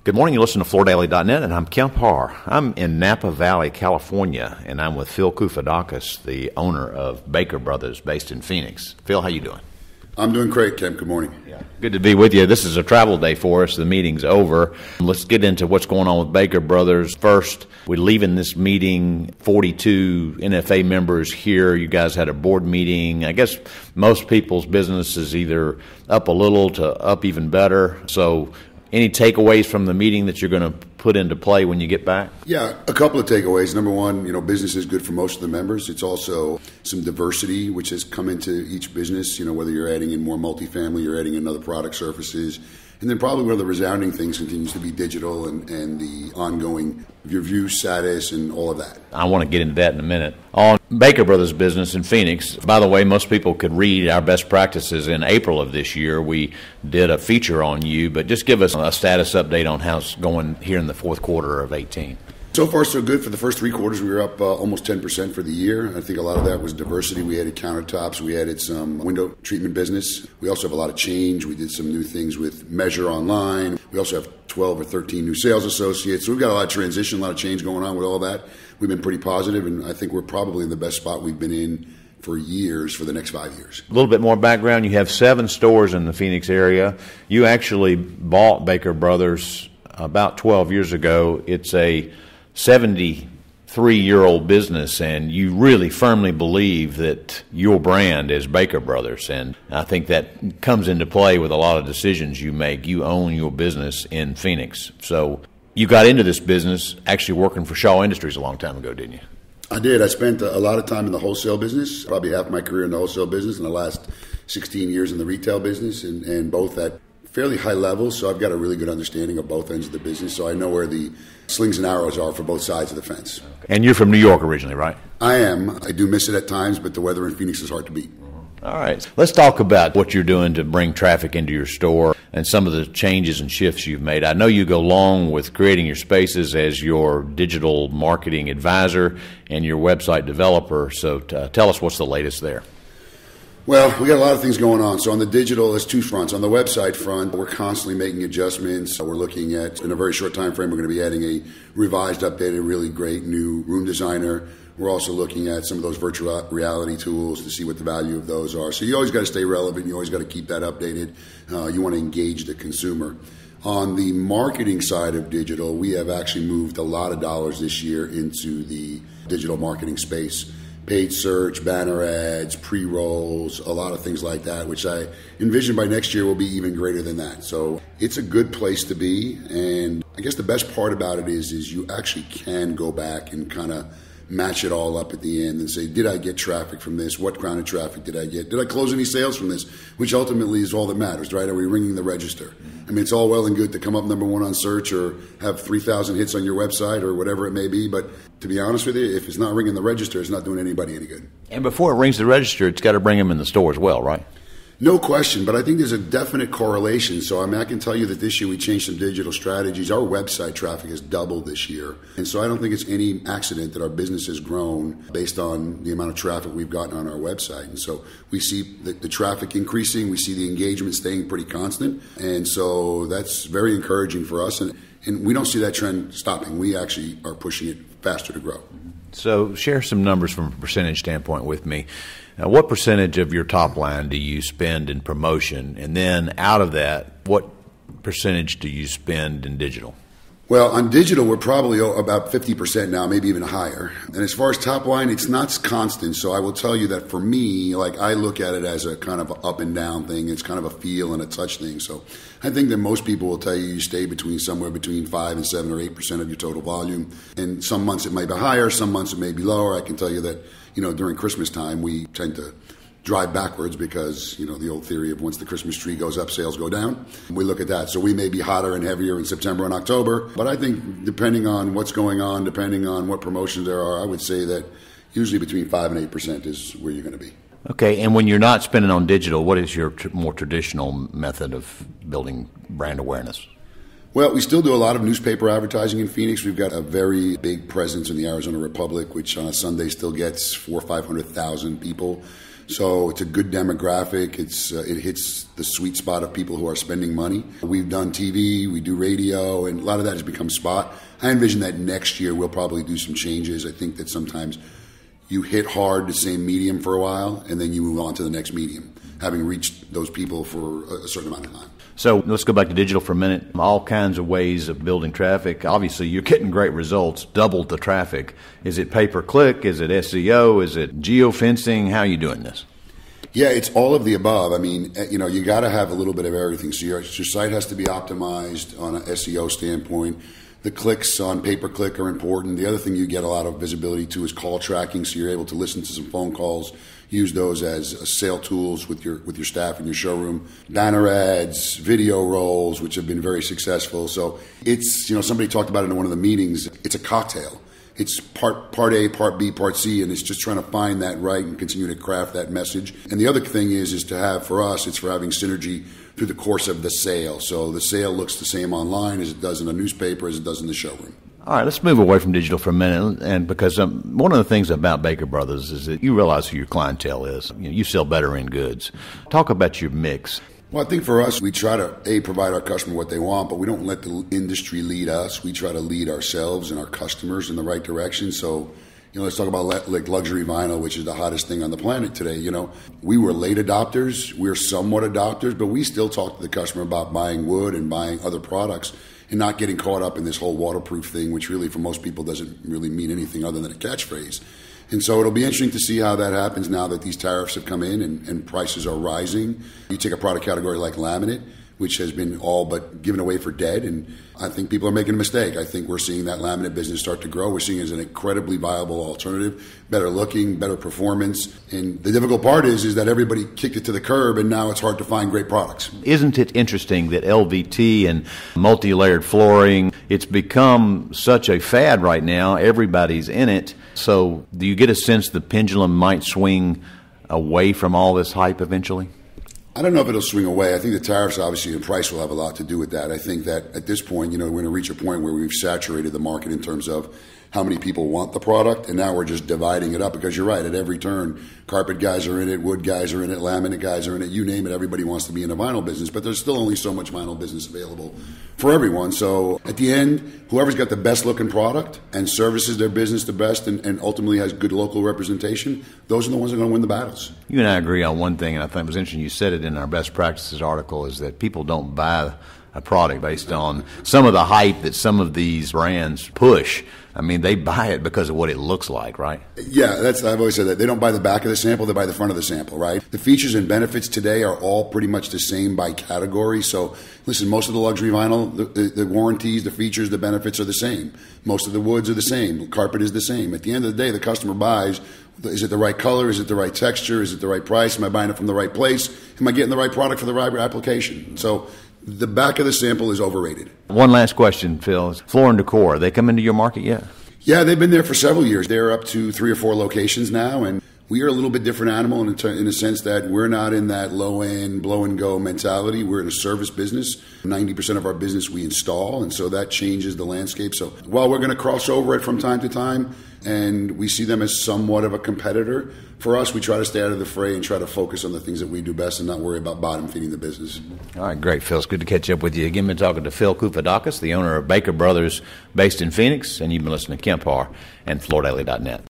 Good morning, you listen to FloorDaily.net, and I'm Kemp Harr. I'm in Napa Valley, California, and I'm with Phil Koufidakis, the owner of Baker Brothers, based in Phoenix. Phil, how you doing? I'm doing great, Kemp. Good morning. Yeah. Good to be with you. This is a travel day for us. The meeting's over. Let's get into what's going on with Baker Brothers. First, we're leaving this meeting, 42 NFA members here. You guys had a board meeting. I guess most people's business is either up a little to up even better. So any takeaways from the meeting that you're going to put into play when you get back? Yeah, a couple of takeaways. Number one, business is good for most of the members. It's also some diversity, which has come into each business, whether you're adding in more multifamily, you're adding in other product surfaces. And then probably one of the resounding things continues to be digital and the ongoing review status and all of that. I want to get into that in a minute. On Baker Brothers business in Phoenix, by the way, most people could read our best practices in April of this year. We did a feature on you, but just give us a status update on how it's going here in the fourth quarter of 2018. So far, so good. For the first three quarters, we were up almost 10% for the year. I think a lot of that was diversity. We added countertops. We added some window treatment business. We also have a lot of change. We did some new things with Measure Online. We also have 12 or 13 new sales associates. So we've got a lot of transition, a lot of change going on with all that. We've been pretty positive, and I think we're probably in the best spot we've been in for years, for the next 5 years. A little bit more background. You have 7 stores in the Phoenix area. You actually bought Baker Brothers about 12 years ago. It's a 73-year-old business, and you really firmly believe that your brand is Baker Brothers, and I think that comes into play with a lot of decisions you make. You own your business in Phoenix. So you got into this business actually working for Shaw Industries a long time ago, didn't you? I did. I spent a lot of time in the wholesale business, probably half my career in the wholesale business, and the last 16 years in the retail business, and both at fairly high levels, so I've got a really good understanding of both ends of the business, so I know where the slings and arrows are for both sides of the fence. And you're from New York originally, right? I am. I do miss it at times, but the weather in Phoenix is hard to beat. All right. Let's talk about what you're doing to bring traffic into your store and some of the changes and shifts you've made. I know you go long with creating your spaces as your digital marketing advisor and your website developer, so tell us what's the latest there. Well, we got a lot of things going on. So on the digital, there's 2 fronts. On the website front, we're constantly making adjustments. We're looking at, in a very short time frame, we're going to be adding a revised, updated, really great new room designer. We're also looking at some of those virtual reality tools to see what the value of those are. So you always got to stay relevant. You always got to keep that updated. You want to engage the consumer. On the marketing side of digital, we have actually moved a lot of dollars this year into the digital marketing space. Paid search, banner ads, pre-rolls, a lot of things like that, which I envision by next year will be even greater than that. So it's a good place to be, and I guess the best part about it is you actually can go back and kind of match it all up at the end and say, did I get traffic from this? What kind of traffic did I get? Did I close any sales from this? Which ultimately is all that matters, right? Are we ringing the register? I mean, it's all well and good to come up number 1 on search or have 3,000 hits on your website or whatever it may be, but to be honest with you, if it's not ringing the register, it's not doing anybody any good. And before it rings the register, it's got to bring them in the store as well, right? No question, but I think there's a definite correlation. So I can tell you that this year we changed some digital strategies. Our website traffic has doubled this year. And so I don't think it's any accident that our business has grown based on the amount of traffic we've gotten on our website. And so we see the traffic increasing. We see the engagement staying pretty constant. And so that's very encouraging for us. And we don't see that trend stopping. We actually are pushing it faster to grow. So share some numbers from a percentage standpoint with me. Now, what percentage of your top line do you spend in promotion? And then out of that, what percentage do you spend in digital? Well, on digital, we're probably about 50% now, maybe even higher. And as far as top line, it's not constant. So I will tell you that for me, I look at it as a kind of up and down thing. It's kind of a feel and a touch thing. So I think that most people will tell you stay somewhere between 5 and 7 or 8% of your total volume. And some months it might be higher, some months it may be lower. I can tell you that, during Christmas time, we tend to drive backwards because, the old theory of once the Christmas tree goes up, sales go down. We look at that. So we may be hotter and heavier in September and October. But I think depending on what's going on, depending on what promotions there are, I would say that usually between 5 and 8% is where you're going to be. Okay, and when you're not spending on digital, what is your more traditional method of building brand awareness? Well, we still do a lot of newspaper advertising in Phoenix. We've got a very big presence in the Arizona Republic, which on a Sunday still gets 400,000 or 500,000 people. So it's a good demographic. It hits the sweet spot of people who are spending money. We've done TV, we do radio, and a lot of that has become spot. I envision that next year we'll probably do some changes. I think that sometimes you hit hard the same medium for a while, and then you move on to the next medium, having reached those people for a certain amount of time. So let's go back to digital for a minute. All kinds of ways of building traffic. Obviously, you're getting great results, doubled the traffic. Is it pay-per-click? Is it SEO? Is it geofencing? How are you doing this? Yeah, it's all of the above. I mean, you got to have a little bit of everything. So your site has to be optimized on an SEO standpoint. The clicks on pay-per-click are important. The other thing you get a lot of visibility to is call tracking, so you're able to listen to some phone calls, use those as sale tools with your staff in your showroom. Banner ads, video rolls, which have been very successful. So it's, somebody talked about it in one of the meetings, it's a cocktail. It's part A, part B, part C, and it's just trying to find that right and continue to craft that message. And the other thing is to have, for us, it's for having synergy through the course of the sale. So the sale looks the same online as it does in a newspaper, as it does in the showroom. All right, let's move away from digital for a minute, and because one of the things about Baker Brothers is that you realize who your clientele is. You sell better end goods. Talk about your mix. Well, I think for us, we try to, provide our customer what they want, but we don't let the industry lead us. We try to lead ourselves and our customers in the right direction. So, let's talk about like luxury vinyl, which is the hottest thing on the planet today. We were late adopters. We're somewhat adopters, but we still talk to the customer about buying wood and buying other products and not getting caught up in this whole waterproof thing, which really for most people doesn't really mean anything other than a catchphrase. And so it'll be interesting to see how that happens now that these tariffs have come in and prices are rising. You take a product category like laminate, which has been all but given away for dead, and I think people are making a mistake. I think we're seeing that laminate business start to grow. We're seeing it as an incredibly viable alternative, better looking, better performance. And the difficult part is that everybody kicked it to the curb, and now it's hard to find great products. Isn't it interesting that LVT and multi-layered flooring, it's become such a fad right now. Everybody's in it. So do you get a sense the pendulum might swing away from all this hype eventually? I don't know if it'll swing away. I think the tariffs, obviously, and price will have a lot to do with that. I think that at this point, we're going to reach a point where we've saturated the market in terms of how many people want the product, and now we're just dividing it up because you're right, at every turn, carpet guys are in it, wood guys are in it, laminate guys are in it, you name it, everybody wants to be in the vinyl business, but there's still only so much vinyl business available for everyone. So at the end, whoever's got the best looking product and services their business the best and ultimately has good local representation, those are the ones that are going to win the battles. You and I agree on one thing, and I think it was interesting you said it in our best practices article, is that people don't buy a product based on some of the hype that some of these brands push. I mean, they buy it because of what it looks like, right? Yeah, I've always said that. They don't buy the back of the sample, they buy the front of the sample, right? The features and benefits today are all pretty much the same by category. So, listen, most of the luxury vinyl, the warranties, the features, the benefits are the same. Most of the woods are the same. The carpet is the same. At the end of the day, the customer buys, is it the right color? Is it the right texture? Is it the right price? Am I buying it from the right place? Am I getting the right product for the right application? So, the back of the sample is overrated. One last question, Phil. Floor and Decor, are they come into your market yet? Yeah, they've been there for several years. They're up to 3 or 4 locations now, and we are a little bit different animal in a sense that we're not in that low-end, blow-and-go mentality. We're in a service business. 90% of our business we install, and so that changes the landscape. So while we're going to cross over it from time to time, and we see them as somewhat of a competitor, for us, we try to stay out of the fray and try to focus on the things that we do best and not worry about bottom-feeding the business. All right, great, Phil. It's good to catch up with you. Again, been talking to Phil Koufidakis, the owner of Baker Brothers based in Phoenix, and you've been listening to Kemp Harr and FloorDaily.net.